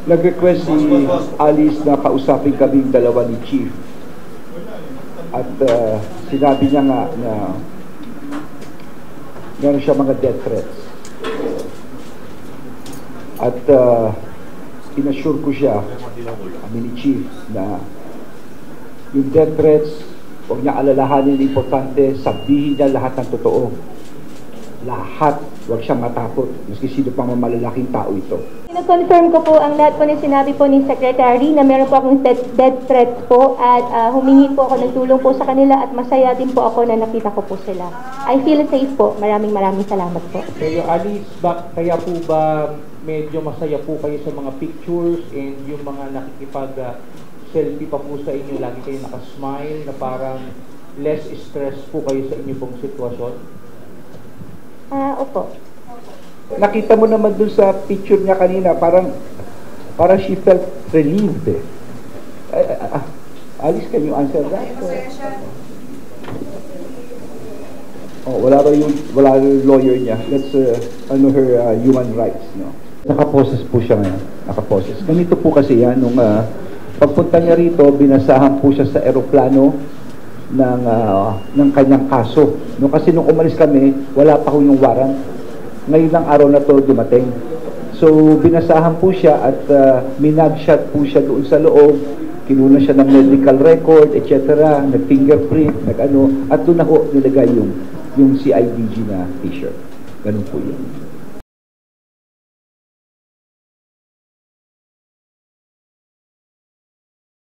Nag-request si Alice na kausapin kaming dalawa ni Chief. At sinabi niya nga na meron siya mga death threats. At inassure ko siya, kami ni Chief, na yung death threats, huwag niya alalahanin, importante, sabihin niya lahat ng totoo. Lahat, huwag siyang matakot, maski sino pang malalaking tao ito. Confirm ko po ang lahat po ng sinabi po ni Secretary na meron po akong death threats po at humingi po ako ng tulong po sa kanila at masaya din po ako na nakita ko po sila. I feel safe po. Maraming salamat po. Kayo, Alice, kaya po ba medyo masaya po kayo sa mga pictures and yung mga nakikipag-selfie pa po sa inyo, lagi kayo nakasmile na parang less stress po kayo sa inyo pong sitwasyon? Opo. Nakita mo naman dun sa picture niya kanina, parang she felt relieved eh. Alice, can you answer that? Wala yung lawyer niya. That's her human rights. No? Nakaposes po siya ngayon. Nakaposes. Ganito po kasi yan, nung pagpunta niya rito, binasahan po siya sa eroplano ng kanyang kaso. No, kasi nung umalis kami, wala pa ko yung warrant. Ngayon ng araw na to dumating. So, binasahan po siya at minagshot po siya doon sa loob. Kinuna siya ng medical record, etc. Nag-fingerprint, at doon ako nilagay yung CIDG na t-shirt. Ganun po yun.